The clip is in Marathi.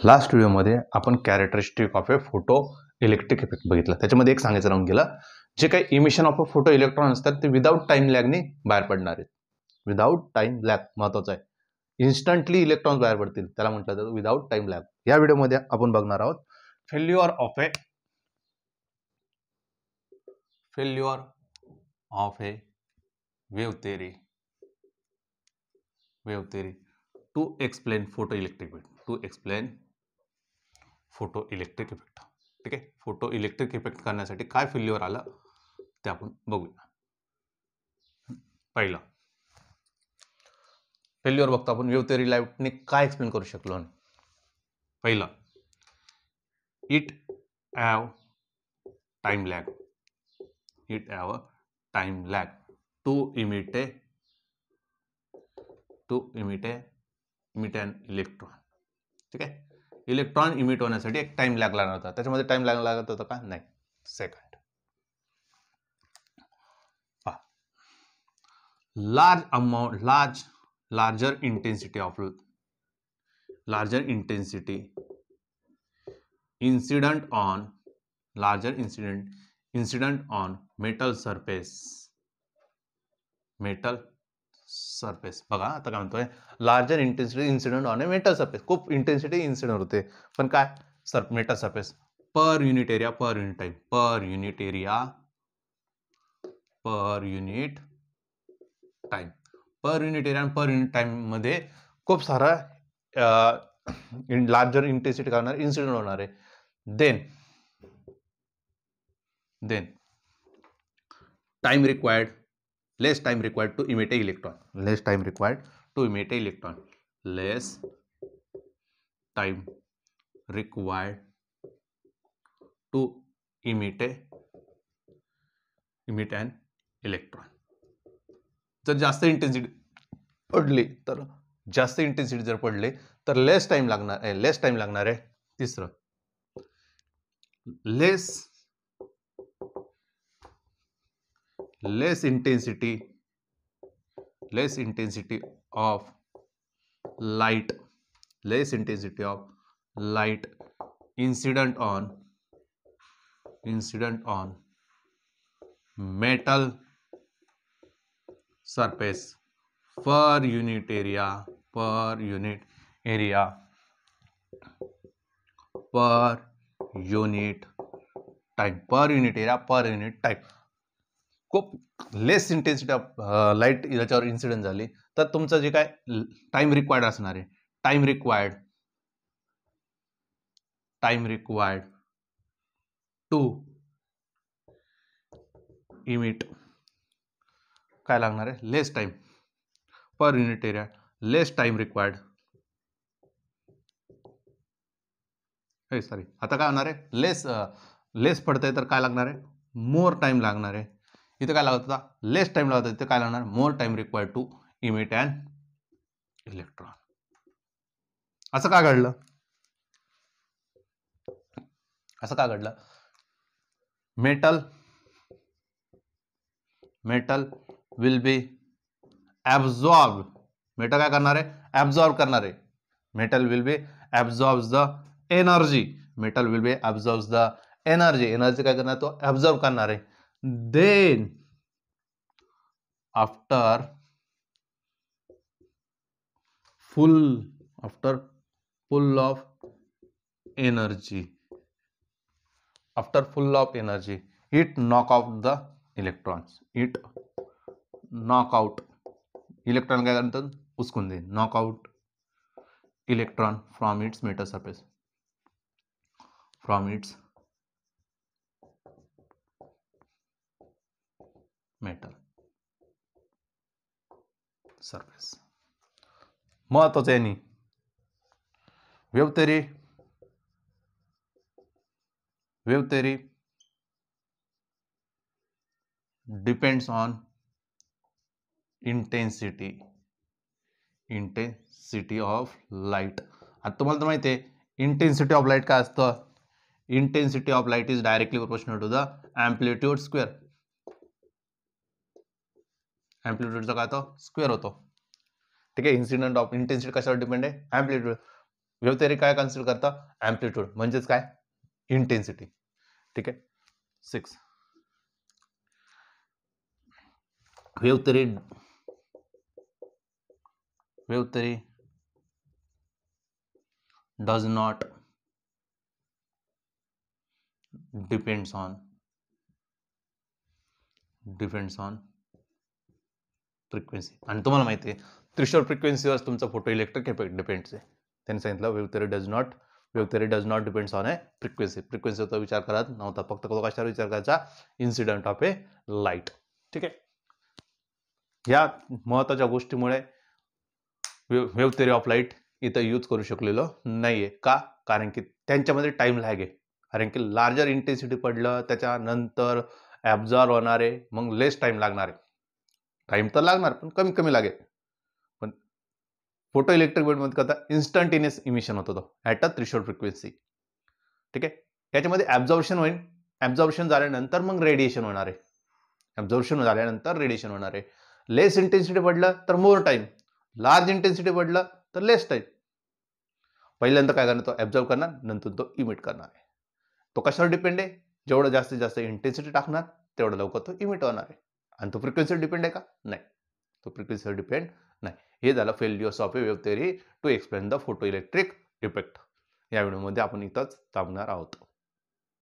लास्ट व्हिडिओमध्ये आपण characteristic of A photo electric effect बघितला. त्याच्यामध्ये एक सांगायचं राहून गेलं, जे काही emission of a photo electron असतात ते विदाऊट टाइम लॅगने बाहेर पडणार आहेत. विदाऊट टाइम लॅग महत्वाचं आहे. इन्स्टंटली इलेक्ट्रॉन्स बाहेर पडतील, त्याला म्हटलं जातं विदाऊट टाइम लॅग. या व्हिडिओमध्ये आपण बघणार आहोत failure of a wave theory to explain photoelectric effect. ठीक आहे. फोटो इलेक्ट्रिक इफेक्ट करण्यासाठी काय फेल्युअर आलं ते आपण बघूया. पहिला फेल्युअर बघतो आपण वेव्ह थेअरी लाईटने काय एक्सप्लेन करू शकलो. पहिला, it have time lag to emit an electron. ठीक आहे. इलेक्ट्रॉन इमिट होण्यासाठी एक टाइम लॅग लागणार होता. त्याच्यामध्ये टाइम लॅग लागत होता का? नाही. Second, larger intensity incident on metal surface. बघा आता काय म्हणतोय, larger intensity incident on a metal surface. खूप इंटेन्सिटी इन्सिडेंट होते, पण काय metal surface per unit area per unit time मध्ये खूप सारा लार्जर इंटेन्सिटी करणार इन्सिडेंट होणार आहे. Then less time required to emit a electron. Less time required to emit an electron. जर जास्त इंटेन्सिटी जर पडले तर लेस टाइम लागणार आहे. तिसरं, less intensity of light incident on metal surface per unit area per unit time. खूप लेस इंटेन्सिटी ऑफ लाईट याच्यावर इन्सिडेंट झाली तर तुमचं जे काय टाइम रिक्वायर्ड असणार आहे, टाइम रिक्वायर्ड टू इमिट काय लागणार आहे, लेस टाइम पर युनिट एरिया, लेस टाइम रिक्वायर्ड. आता काय होणार आहे, लेस पडतंय तर काय लागणार आहे, मोर टाइम लागणार आहे. इथे काय लागत होता, लेस टाइम लागत होता, इथे काय लागणार, more time required to emit an electron. असं का घडलं? Metal will be absorb. Metal काय करणार आहे, ऍब्सॉर्ब करणार आहे. Metal will be absorb the energy. Energy काय करणार, तो ऍब्सॉर्ब करणार आहे. Then after full of energy, it knock out the electrons. Electron काय करतात, उचकून दे. knock out electron from its metal surface. महत्वाचं आहे. Wave theory depends on intensity of light. आता तुम्हाला तर माहिती आहे इंटेन्सिटी ऑफ लाईट काय असतं. Intensity of light is directly proportional to the amplitude square. एम्प्लिट्यूडचा काय तो स्क्वेअर होतो. ठीक आहे. इंसिडेंट ऑफ इंटेन्सिटी कशावर डिपेंड आहे, एम्प्लिट्यूड. वेव्ह थेअरी काय कन्सिडर करतं? ॲम्प्लिट्यूड म्हणजेच काय? इंटेन्सिटी. ठीक आहे. 6 wave theory does not depends on frequency. आणि तुम्हाला माहिती आहे थ्रेशोल्ड फ्रिक्वेन्सीवर तुमचा फोटो इलेक्ट्रिक इफेक्ट डिपेंड्स आहे. त्यांनी सांगितलं wave theory does not depends on A frequency. फ्रिक्वेन्सीचा विचार करत नव्हता, फक्त कशावर विचार करायचा? Incident of A light. ठीक आहे. या महत्त्वाच्या गोष्टीमुळे वेव्ह थेअरी ऑफ लाईट इथं यूज करू शकलेलो नाहीये. का? कारण की त्यांच्यामध्ये टाइम लॅग आहे. कारण की लार्जर इंटेन्सिटी पडलं त्याच्यानंतर ॲब्झॉर्ब होणारे मग लेस टाइम लागणार आहे. टाइम तर लागणार पण कमी कमी लागेल. पण फोटो इलेक्ट्रिक वेव्हमध्ये करता इन्स्टंटेनियस इमिशन होतं तो ॲट अ थ्रेशोल्ड फ्रिक्वेन्सी. ठीक आहे. याच्यामध्ये ॲब्झॉर्प्शन होईल. ॲब्झॉर्प्शन झाल्यानंतर मग रेडिएशन होणार आहे. ॲब्झॉर्प्शन झाल्यानंतर रेडिएशन होणार आहे. लेस इंटेन्सिटी पडलं तर मोर टाइम, लार्ज इंटेन्सिटी पडलं तर लेस टाइम. पहिल्यांदा काय करणार? तो ॲब्झॉर्ब करणार, नंतर तो इमिट करणार आहे. तो कशावर डिपेंड आहे? जेवढं जास्तीत जास्त इंटेन्सिटी टाकणार तेवढं लवकर तो इमिट होणार आहे. आणि तो फ्रिक्वेन्सीवर डिपेंड आहे का? नाही, तो फ्रिक्वेन्सीवर डिपेंड नाही. हे झालं failures of a wave theory to explain the photoelectric effect. या व्हिडिओमध्ये आपण इथंच थांबणार आहोत.